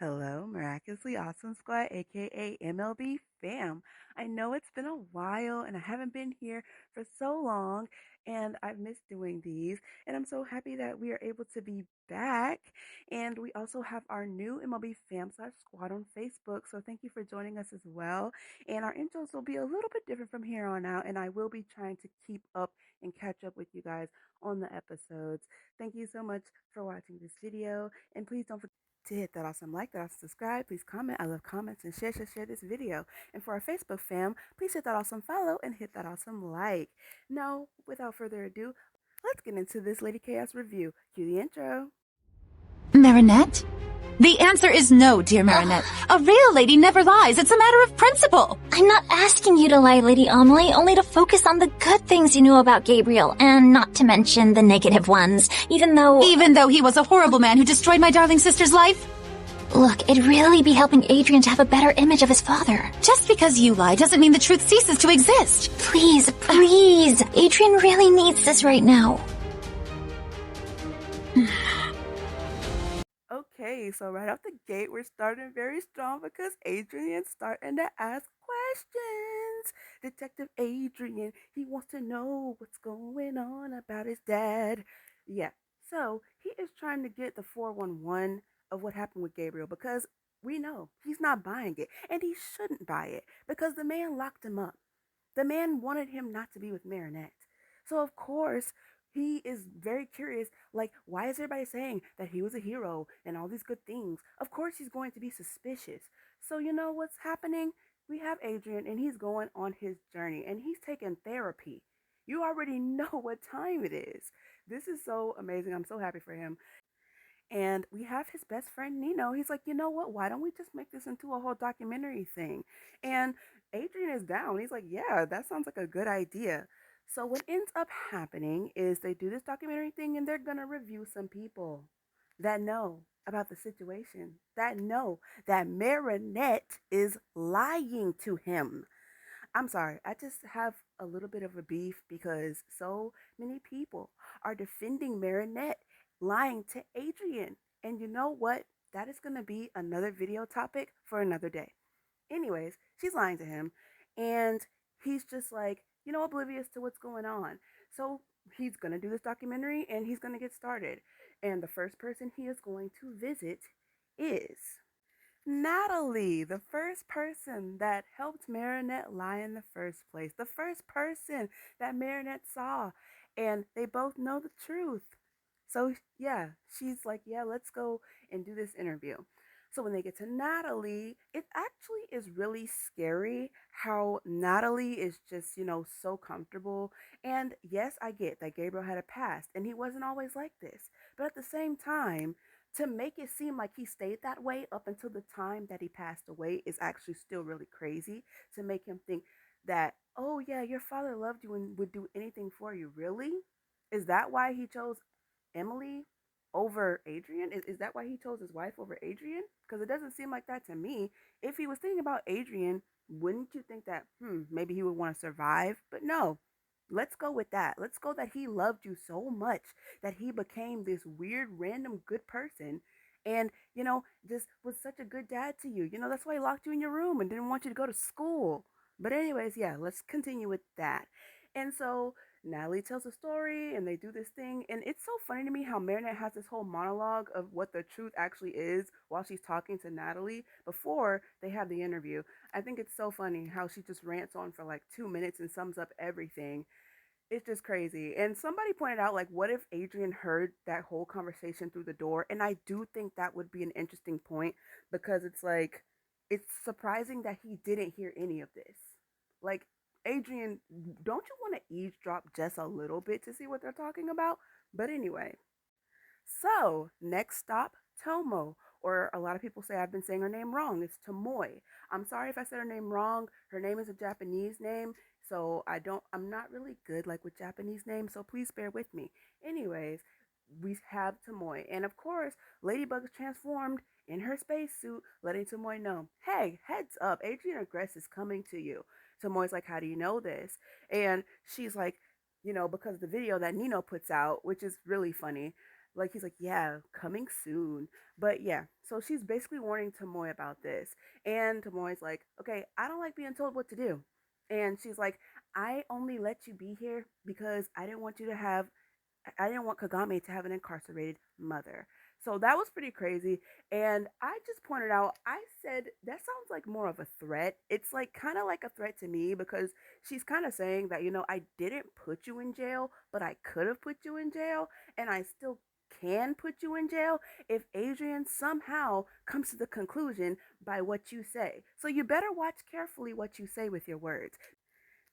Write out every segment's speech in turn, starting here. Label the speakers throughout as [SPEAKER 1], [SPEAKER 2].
[SPEAKER 1] Hello, Miraculously Awesome Squad, aka MLB fam. I know it's been a while and I haven't been here for so long, and I've missed doing these. And I'm so happy that we are able to be back. And we also have our new MLB fam slash squad on Facebook. So thank you for joining us as well. And our intros will be a little bit different from here on out, and I will be trying to keep up and catch up with you guys on the episodes. Thank you so much for watching this video, and please don't forget to hit that awesome like, that awesome subscribe. Please comment. I love comments, and share this video. And for our Facebook fam, please hit that awesome follow and hit that awesome like. Now, without further ado, let's get into this Lady Chaos review. Cue the intro.
[SPEAKER 2] Marinette? The answer is no, dear Marinette. A real lady never lies. It's a matter of principle.
[SPEAKER 3] I'm not asking you to lie, Lady Amelie, only to focus on the good things you knew about Gabriel, and not to mention the negative ones, even though
[SPEAKER 2] he was a horrible man who destroyed my darling sister's life?
[SPEAKER 3] Look, it'd really be helping Adrien to have a better image of his father.
[SPEAKER 2] Just because you lie doesn't mean the truth ceases to exist.
[SPEAKER 3] Please, please. Adrien really needs this right now.
[SPEAKER 1] Okay, so right off the gate, we're starting very strong because Adrien's starting to ask questions. Detective Adrien, he wants to know what's going on about his dad. Yeah, so he is trying to get the 411 of what happened with Gabriel because we know he's not buying it, and he shouldn't buy it because the man locked him up. The man wanted him not to be with Marinette. So, of course, he is very curious, like, why is everybody saying that he was a hero and all these good things? Of course he's going to be suspicious. So you know what's happening? We have Adrien, and he's going on his journey, and he's taking therapy. You already know what time it is. This is so amazing. I'm so happy for him. And we have his best friend Nino. He's like, you know what? Why don't we just make this into a whole documentary thing? And Adrien is down. He's like, yeah, that sounds like a good idea. So what ends up happening is they do this documentary thing, and they're gonna review some people that know about the situation, that know that Marinette is lying to him. I'm sorry, I just have a little bit of a beef because so many people are defending Marinette lying to Adrien. And you know what? That is going to be another video topic for another day. Anyways, she's lying to him, and he's just like, oblivious to what's going on. So he's going to do this documentary, and he's going to get started. And the first person he is going to visit is Natalie, the first person that helped Marinette lie in the first place, the first person that Marinette saw, and they both know the truth. So, yeah, she's like, yeah, let's go and do this interview. So, when they get to Natalie, it actually is really scary how Natalie is just, so comfortable. And yes, I get that Gabriel had a past and he wasn't always like this. But at the same time, to make it seem like he stayed that way up until the time that he passed away is actually still really crazy. To make him think that, oh yeah, your father loved you and would do anything for you. Really? Is that why he chose Emily over Adrien? Is that why he chose his wife over Adrien? Because it doesn't seem like that to me. If he was thinking about Adrien, wouldn't you think that, maybe he would want to survive? But no, let's go with that. Let's go that he loved you so much that he became this weird, random good person and, just was such a good dad to you. That's why he locked you in your room and didn't want you to go to school. But, anyways, yeah, let's continue with that. And so Natalie tells a story and they do this thing. And it's so funny to me how Marinette has this whole monologue of what the truth actually is while she's talking to Natalie before they have the interview. I think it's so funny how she just rants on for like 2 minutes and sums up everything. It's just crazy. And somebody pointed out, like, what if Adrien heard that whole conversation through the door? And I do think that would be an interesting point because it's like, it's surprising that he didn't hear any of this. Like, Adrien, don't you want to eavesdrop just a little bit to see what they're talking about? But anyway, so next stop, Tomo. Or a lot of people say I've been saying her name wrong. It's Tomoe. I'm sorry if I said her name wrong. Her name is a Japanese name, so I'm not really good like with Japanese names, so please bear with me. Anyways, we have Tomoe. And of course, Ladybug is transformed in her spacesuit, letting Tomoe know, hey, heads up, Adrien Agreste is coming to you. Tomoe's like, how do you know this? And she's like, because the video that Nino puts out, which is really funny, Like he's like, yeah, coming soon. But yeah, so she's basically warning Tomoe about this. And Tomoe's like, okay, I don't like being told what to do. And she's like, I only let you be here because I didn't want Kagame to have an incarcerated mother. So that was pretty crazy. And I just pointed out, I said, that sounds like more of a threat. It's like kind of like a threat to me because she's kind of saying that, I didn't put you in jail, but I could have put you in jail. And I still can put you in jail if Adrian somehow comes to the conclusion by what you say. So you better watch carefully what you say with your words.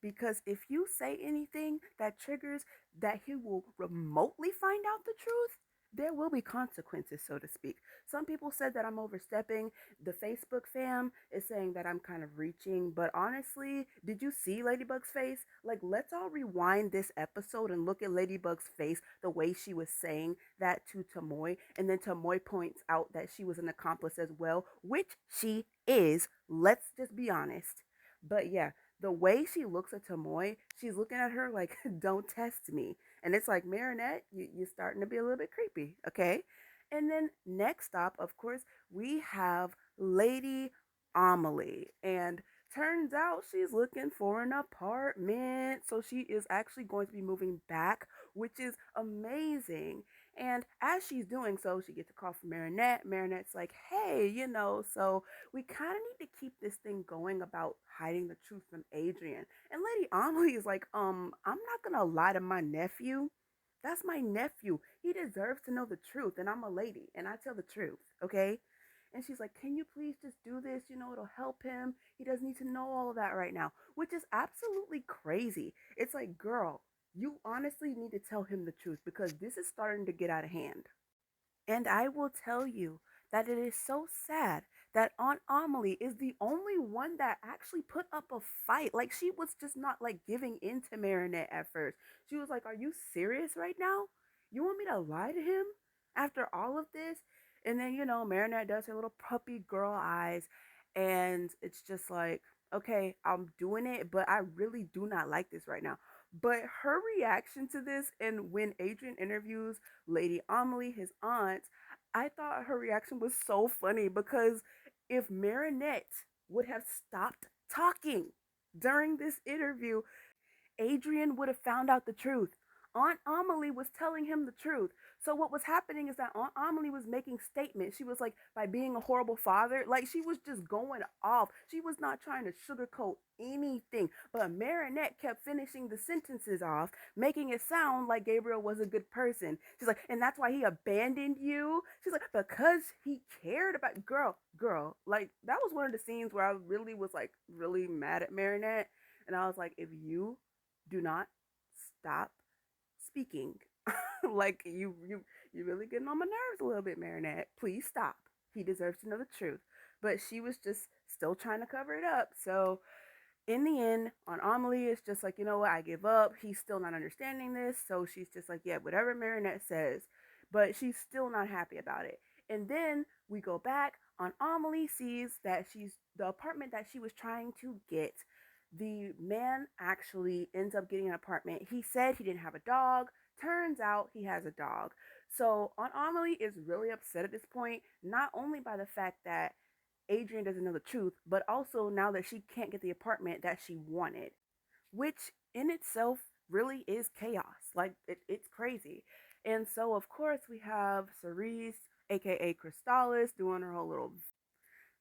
[SPEAKER 1] Because if you say anything that triggers that he will remotely find out the truth, there will be consequences, so to speak. Some people said that I'm overstepping. The Facebook fam is saying that I'm kind of reaching. But honestly, did you see Ladybug's face? Like, let's all rewind this episode and look at Ladybug's face the way she was saying that to Tomoe. And then Tomoe points out that she was an accomplice as well, which she is. Let's just be honest. But yeah, the way she looks at Tomoe, she's looking at her like, don't test me. And it's like, Marinette, you're starting to be a little bit creepy, okay? And then next stop, of course, we have Lady Amelie. And turns out she's looking for an apartment. So she is actually going to be moving back, which is amazing. And as she's doing so, she gets a call from Marinette. Marinette's like, hey, so we kind of need to keep this thing going about hiding the truth from Adrian. And Lady Amelie is like, I'm not gonna lie to my nephew. That's my nephew. He deserves to know the truth, and I'm a lady, and I tell the truth, okay? And she's like, can you please just do this? It'll help him. He doesn't need to know all of that right now, which is absolutely crazy. It's like, girl, you honestly need to tell him the truth because this is starting to get out of hand. And I will tell you that it is so sad that Aunt Amelie is the only one that actually put up a fight. Like, she was just not like giving in to Marinette at first. She was like, are you serious right now? You want me to lie to him after all of this? And then, Marinette does her little puppy girl eyes. And it's just like, okay, I'm doing it, but I really do not like this right now. But her reaction to this, and when Adrian interviews Lady Amelie, his aunt, I thought her reaction was so funny because if Marinette would have stopped talking during this interview, Adrian would have found out the truth. Aunt Amelie was telling him the truth. So what was happening is that Aunt Amelie was making statements. She was like, by being a horrible father, like she was just going off. She was not trying to sugarcoat anything. But Marinette kept finishing the sentences off, making it sound like Gabriel was a good person. She's like, and that's why he abandoned you. She's like, because he cared about girl. Like that was one of the scenes where I really was like really mad at Marinette. And I was like, if you do not stop speaking. Like you really getting on my nerves a little bit, Marinette. Please stop. He deserves to know the truth. But she was just still trying to cover it up. So in the end, on Amelie, it's just like, you know what, I give up. He's still not understanding this. So she's just like, yeah, whatever Marinette says. But she's still not happy about it. And then we go back on Amelie sees that the apartment that she was trying to get, the man actually ends up getting an apartment. He said he didn't have a dog. Turns out he has a dog. So Aunt Amelie is really upset at this point, not only by the fact that Adrian doesn't know the truth, but also now that she can't get the apartment that she wanted, which in itself really is chaos. Like, it's crazy. And so, of course, we have Cerise, aka Crystallis, doing her whole little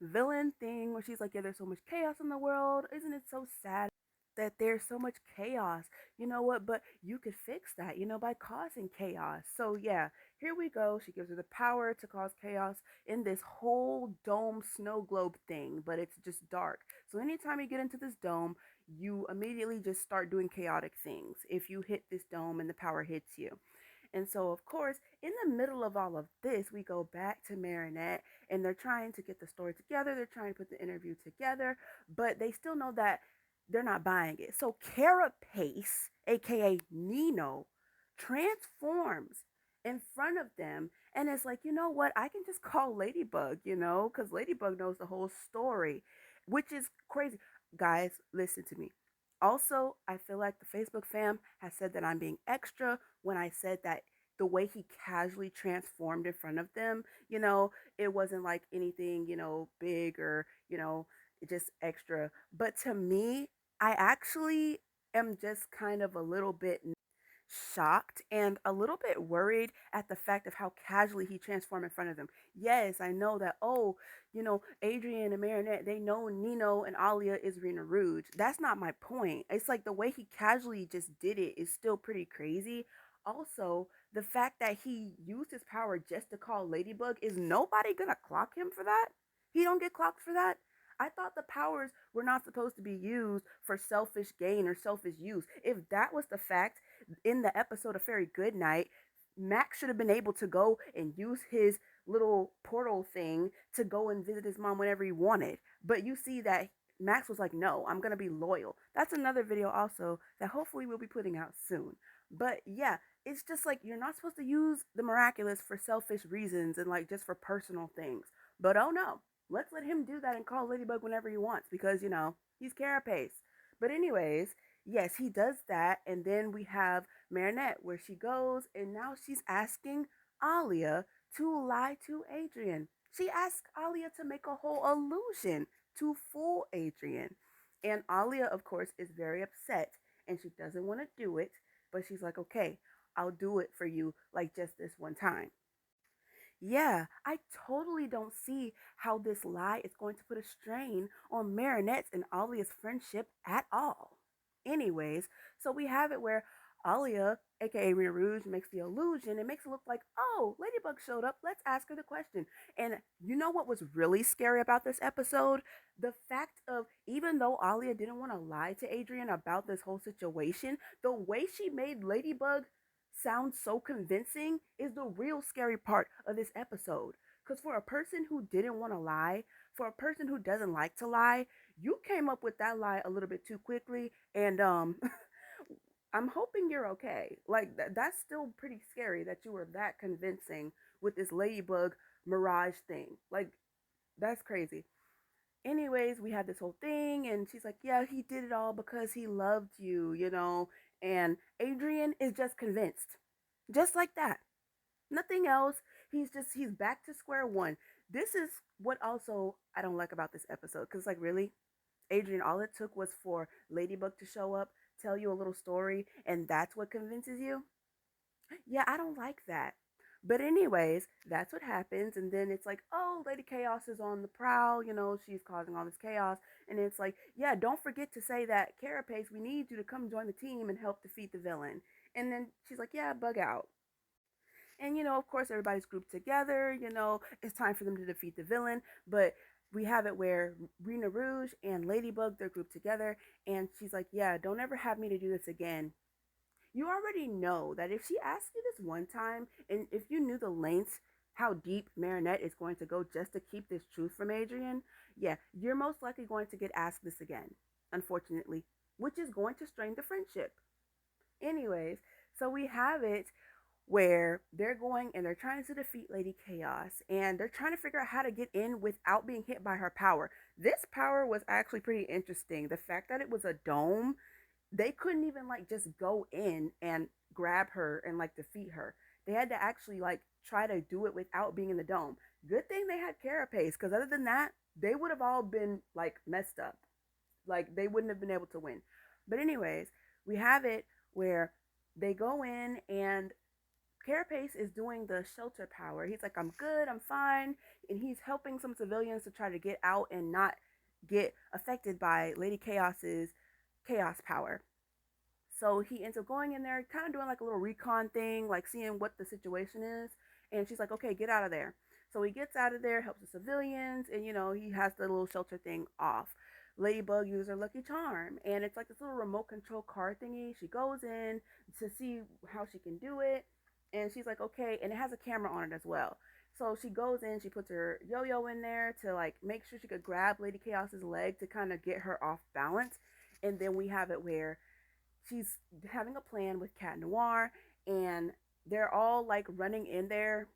[SPEAKER 1] villain thing where she's like, yeah, there's so much chaos in the world. Isn't it so sad that there's so much chaos? You know what? But you could fix that, by causing chaos. So, yeah, here we go. She gives her the power to cause chaos in this whole dome snow globe thing, but it's just dark. So, anytime you get into this dome, you immediately just start doing chaotic things if you hit this dome and the power hits you. And so, of course, in the middle of all of this, we go back to Marinette and they're trying to get the story together. They're trying to put the interview together, but they still know that they're not buying it. So, Carapace, aka Nino, transforms in front of them and it's like, you know what? I can just call Ladybug, because Ladybug knows the whole story, which is crazy. Guys, listen to me. Also, I feel like the Facebook fam has said that I'm being extra when I said that the way he casually transformed in front of them, you know, it wasn't like anything, you know, big or, you know, just extra. But to me, I actually am just kind of a little bit shocked and a little bit worried at the fact of how casually he transformed in front of them. Yes, I know that, oh, you know, Adrian and Marinette, they know Nino and Alia is Rena Rouge. That's not my point. It's like the way he casually just did it is still pretty crazy. Also, the fact that he used his power just to call Ladybug, is nobody gonna clock him for that? He don't get clocked for that? I thought the powers were not supposed to be used for selfish gain or selfish use. If that was the fact, in the episode of Fairy Goodnight, Max should have been able to go and use his little portal thing to go and visit his mom whenever he wanted. But you see that Max was like, no, I'm going to be loyal. That's another video also that hopefully we'll be putting out soon. But yeah, it's just like you're not supposed to use the miraculous for selfish reasons and like just for personal things. But oh no, let's let him do that and call Ladybug whenever he wants because, you know, he's Carapace. But anyways, yes, he does that. And then we have Marinette where she goes and now she's asking Alia to lie to Adrian. She asks Alia to make a whole illusion to fool Adrian. And Alia, of course, is very upset and she doesn't want to do it. But she's like, okay, I'll do it for you like just this one time. Yeah, I totally don't see how this lie is going to put a strain on Marinette's and Alia's friendship at all. Anyways, so we have it where Alia, aka Rena Rouge, makes the illusion and makes it look like, oh, Ladybug showed up, let's ask her the question. And you know what was really scary about this episode? The fact of, even though Alia didn't want to lie to Adrian about this whole situation, the way she made Ladybug sounds so convincing is the real scary part of this episode. Because for a person who didn't want to lie, for a person who doesn't like to lie, you came up with that lie a little bit too quickly. And I'm hoping you're okay. Like, that's still pretty scary that you were that convincing with this Ladybug mirage thing. Like, that's crazy. Anyways, we had this whole thing, and she's like, yeah, he did it all because he loved you, you know. And Adrian is just convinced. Just like that. Nothing else. He's back to square one. This is what also I don't like about this episode. Because, like, really? Adrian, all it took was for Ladybug to show up, tell you a little story, and that's what convinces you? Yeah, I don't like that. But anyways, that's what happens, and then it's like, oh, Lady Chaos is on the prowl, you know, she's causing all this chaos, and it's like, yeah, don't forget to say that, Carapace, we need you to come join the team and help defeat the villain. And then she's like, yeah, bug out. And, you know, of course, everybody's grouped together, you know, it's time for them to defeat the villain, but we have it where Rena Rouge and Ladybug, they're grouped together, and she's like, yeah, don't ever have me to do this again. You already know that if she asks you this one time, and if you knew the lengths, how deep Marinette is going to go just to keep this truth from Adrian, yeah, you're most likely going to get asked this again, unfortunately, which is going to strain the friendship. Anyways, so we have it where they're going and they're trying to defeat Lady Chaos and they're trying to figure out how to get in without being hit by her power. This power was actually pretty interesting. The fact that it was a dome, they couldn't even like just go in and grab her and like defeat her. They had to actually like try to do it without being in the dome. Good thing they had Carapace, because other than that, they would have all been like messed up. Like they wouldn't have been able to win. But anyways, we have it where they go in and Carapace is doing the shelter power. He's like, I'm good, I'm fine. And he's helping some civilians to try to get out and not get affected by Lady Chaos's chaos power. So he ends up going in there, kind of doing like a little recon thing, like seeing what the situation is. And she's like, okay, get out of there. So he gets out of there, helps the civilians, and you know, he has the little shelter thing off. Ladybug uses her lucky charm, and it's like this little remote control car thingy. She goes in to see how she can do it, and she's like, okay, and it has a camera on it as well. So she goes in, she puts her yo-yo in there to like make sure she could grab Lady Chaos's leg to kind of get her off balance. And then we have it where she's having a plan with Cat Noir, and they're all like running in there,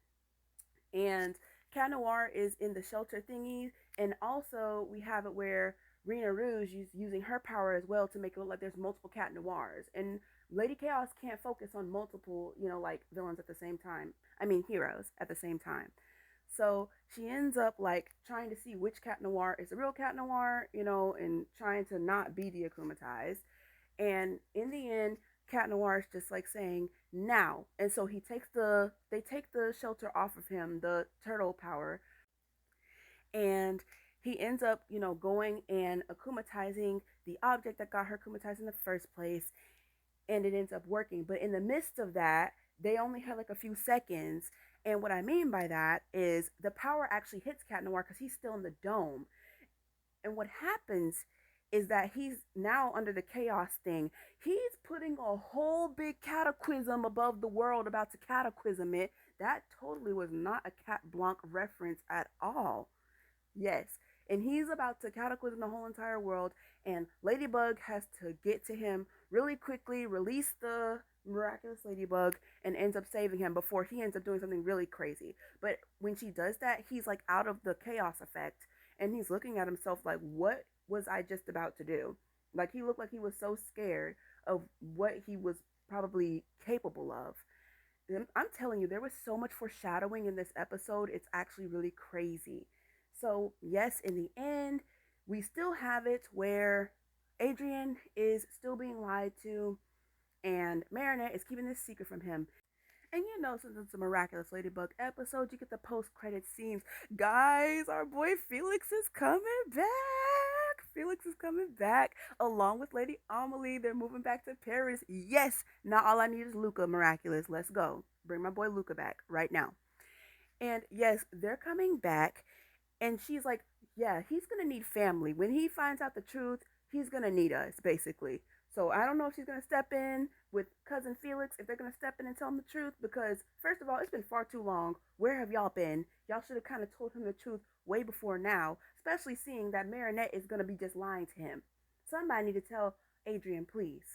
[SPEAKER 1] and Cat Noir is in the shelter thingy, and also we have it where Rena Rouge is using her power as well to make it look like there's multiple Cat Noirs. And Lady Chaos can't focus on multiple, like villains at the same time. I mean, heroes at the same time. So she ends up like trying to see which Cat Noir is the real Cat Noir, and trying to not be deakumatized. And in the end, Cat Noir is just like saying now. And so they take the shelter off of him, the turtle power, and he ends up, going and akumatizing the object that got her akumatized in the first place, and it ends up working. But in the midst of that, they only had like a few seconds. And what I mean by that is the power actually hits Cat Noir because he's still in the dome. And what happens is that he's now under the chaos thing. He's putting a whole big cataclysm above the world, about to cataclysm it. That totally was not a Cat Blanc reference at all. Yes. And he's about to cataclysm the whole entire world, and Ladybug has to get to him really quickly, release the miraculous Ladybug, and ends up saving him before he ends up doing something really crazy. But when she does that, he's like out of the chaos effect, and he's looking at himself like, what was I just about to do? Like, he looked like he was so scared of what he was probably capable of. And I'm telling you, there was so much foreshadowing in this episode. It's actually really crazy. So, yes, in the end, we still have it where Adrien is still being lied to, and Marinette is keeping this secret from him. And since it's a Miraculous Ladybug episode, you get the post-credit scenes. Guys, our boy Felix is coming back. Felix is coming back along with Lady Amelie. They're moving back to Paris. Yes, now all I need is Luca Miraculous. Let's go. Bring my boy Luca back right now. And yes, they're coming back. And she's like, yeah, he's going to need family. When he finds out the truth, he's going to need us, basically. So I don't know if she's going to step in with Cousin Felix, if they're going to step in and tell him the truth. Because, first of all, it's been far too long. Where have y'all been? Y'all should have kind of told him the truth way before now. Especially seeing that Marinette is going to be just lying to him. Somebody need to tell Adrien, please.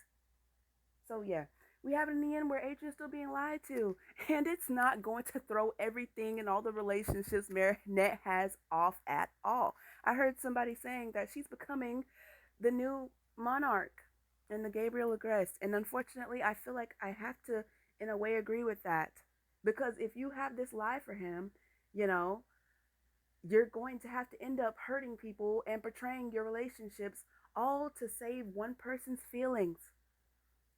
[SPEAKER 1] So, yeah. We have it in the end where Adrien's still being lied to. And it's not going to throw everything and all the relationships Marinette has off at all. I heard somebody saying that she's becoming the new monarch in the Gabriel Agreste. And unfortunately, I feel like I have to, in a way, agree with that. Because if you have this lie for him, you're going to have to end up hurting people and betraying your relationships, all to save one person's feelings.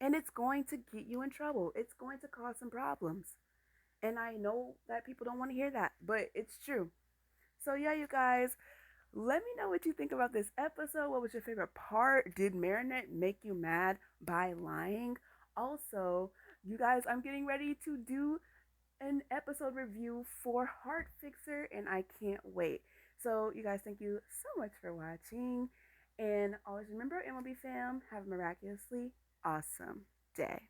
[SPEAKER 1] And it's going to get you in trouble. It's going to cause some problems. And I know that people don't want to hear that, but it's true. So yeah, you guys, let me know what you think about this episode. What was your favorite part? Did Marinette make you mad by lying? Also, you guys, I'm getting ready to do an episode review for Heart Fixer, and I can't wait. So you guys, thank you so much for watching. And always remember, MLB fam, have a miraculously awesome day.